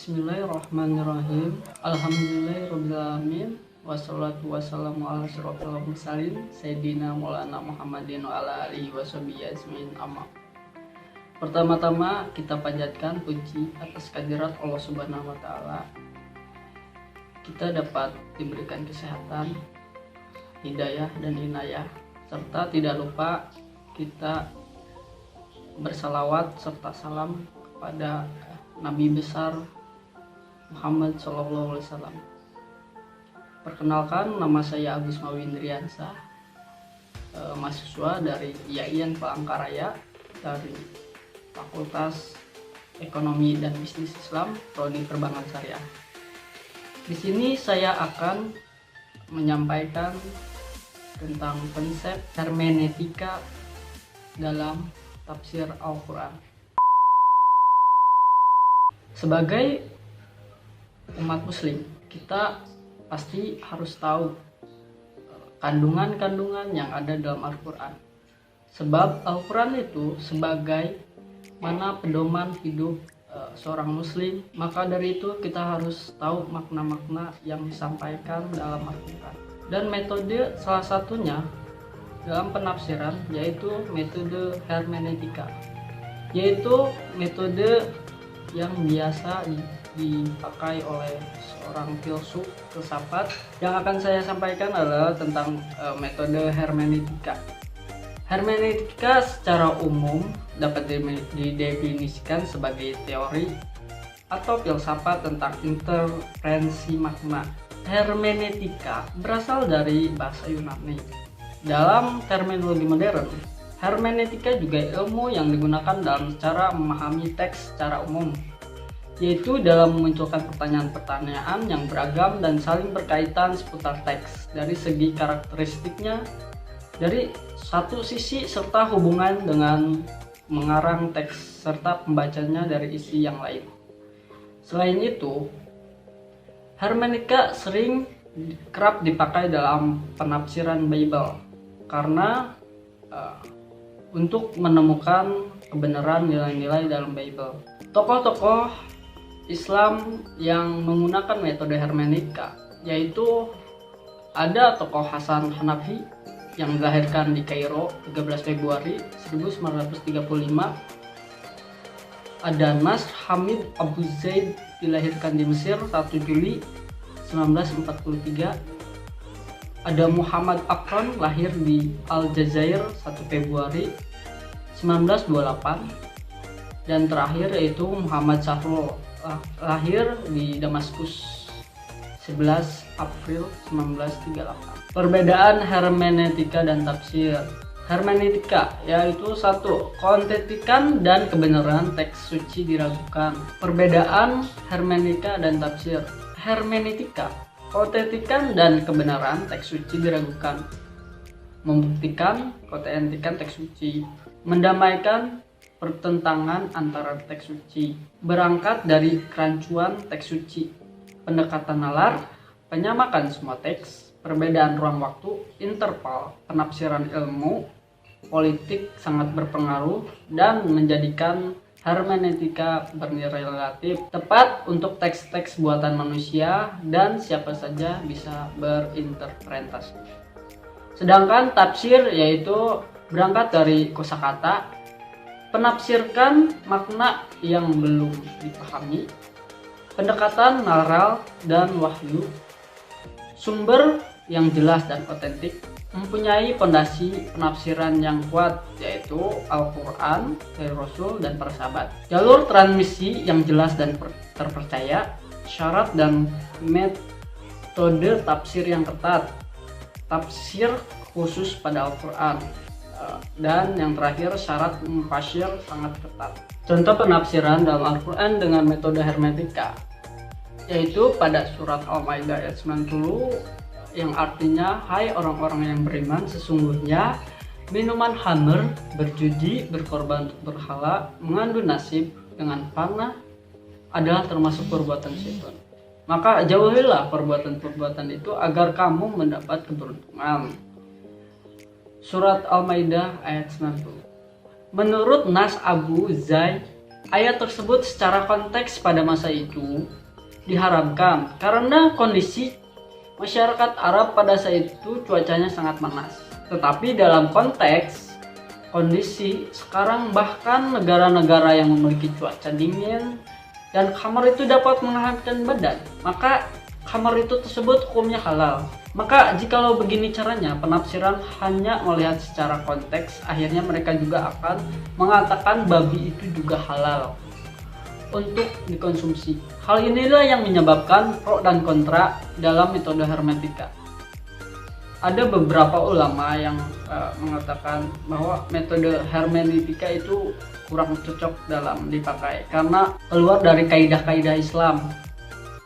Bismillahirrahmanirrahim. Alhamdulillahirrahmanirrahim. Wassalatu wassalamu ala asyrofil mursalin Sayyidina Maulana Muhammadin wa ala alihi washabihi ajmain amma. Pertama-tama kita panjatkan puji atas kehadirat Allah Subhanahu wa taala. Kita dapat diberikan kesehatan, hidayah dan inayah, serta tidak lupa kita bersalawat serta salam kepada Nabi besar Muhammad SAW. Perkenalkan, nama saya Agus Mawindriansyah, mahasiswa dari IAIN Palangkaraya dari Fakultas Ekonomi dan Bisnis Islam, Prodi Perbankan Syariah. Di sini saya akan menyampaikan tentang konsep hermeneutika dalam tafsir Al-Quran. Sebagai umat muslim, kita pasti harus tahu kandungan-kandungan yang ada dalam Al-Quran. Sebab Al-Quran itu sebagai mana pedoman hidup seorang muslim, maka dari itu kita harus tahu makna-makna yang disampaikan dalam Al-Quran. Dan metode salah satunya dalam penafsiran yaitu metode hermeneutika, yaitu metode yang biasa dipakai oleh seorang filsuf filsafat. Yang akan saya sampaikan adalah tentang metode hermeneutika. Hermeneutika secara umum dapat didefinisikan sebagai teori atau filsafat tentang interferensi makna. Hermeneutika berasal dari bahasa Yunani. Dalam terminologi modern, hermeneutika juga ilmu yang digunakan dalam cara memahami teks secara umum, yaitu dalam memunculkan pertanyaan-pertanyaan yang beragam dan saling berkaitan seputar teks dari segi karakteristiknya dari satu sisi serta hubungan dengan mengarang teks serta pembacanya dari isi yang lain. Selain itu, hermeneutika kerap dipakai dalam penafsiran Bible karena untuk menemukan kebenaran nilai-nilai dalam Bible. Tokoh-tokoh Islam yang menggunakan metode hermeneutika yaitu ada tokoh Hasan Hanafi yang dilahirkan di Kairo 13 Februari 1935. Ada Nasr Hamid Abu Zaid dilahirkan di Mesir 1 Juli 1943. Ada Muhammad Akron lahir di Aljazair 1 Februari 1928. Dan terakhir yaitu Muhammad Sahrul lahir di Damaskus 11 April 1938. Perbedaan hermeneutika dan tafsir. Hermeneutika yaitu satu, keautentikan dan kebenaran teks suci diragukan. Perbedaan hermeneutika dan tafsir. Hermeneutika, keautentikan dan kebenaran teks suci diragukan. Membuktikan keautentikan teks suci. Mendamaikan pertentangan antara teks suci. Berangkat dari kerancuan teks suci. Pendekatan nalar, penyamakan semua teks, perbedaan ruang waktu, interval, penafsiran ilmu, politik sangat berpengaruh dan menjadikan hermeneutika bernilai relatif tepat untuk teks-teks buatan manusia dan siapa saja bisa berinterpretasi. Sedangkan tafsir yaitu berangkat dari kosakata, penafsirkan makna yang belum dipahami, pendekatan nalar dan wahyu, sumber yang jelas dan otentik, mempunyai fondasi penafsiran yang kuat yaitu Al-Quran, dari Rasul dan para sahabat, jalur transmisi yang jelas dan terpercaya, syarat dan metode tafsir yang ketat, tafsir khusus pada Al-Quran, dan yang terakhir syarat mufasir sangat ketat. Contoh penafsiran dalam Al-Quran dengan metode hermeneutika yaitu pada surat Al-Maidah ayat 90 yang artinya, hai orang-orang yang beriman, sesungguhnya minuman khamr, berjudi, berkorban untuk berhala, mengandung nasib dengan panah adalah termasuk perbuatan syaitan. Maka jauhilah perbuatan-perbuatan itu agar kamu mendapat keberuntungan. Surat Al-Maidah ayat 90. Menurut Nas Abu Zaid ayat tersebut secara konteks pada masa itu diharamkan karena kondisi masyarakat Arab pada saat itu cuacanya sangat panas. Tetapi dalam konteks kondisi sekarang, bahkan negara-negara yang memiliki cuaca dingin dan khamar itu dapat menghangatkan badan, maka khamar itu tersebut hukumnya halal. Maka jikalau begini caranya, penafsiran hanya melihat secara konteks, akhirnya mereka juga akan mengatakan babi itu juga halal untuk dikonsumsi. Hal inilah yang menyebabkan pro dan kontra dalam metode hermetika. Ada beberapa ulama yang mengatakan bahwa metode hermeneutika itu kurang cocok dalam dipakai karena keluar dari kaidah-kaidah Islam.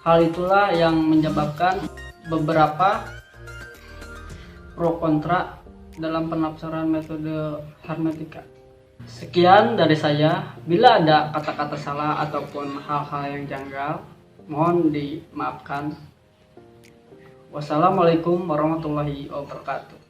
Hal itulah yang menyebabkan beberapa pro kontra dalam penafsiran metode hermetika. Sekian dari saya. Bila ada kata-kata salah ataupun hal-hal yang janggal, mohon dimaafkan. Wassalamualaikum warahmatullahi wabarakatuh.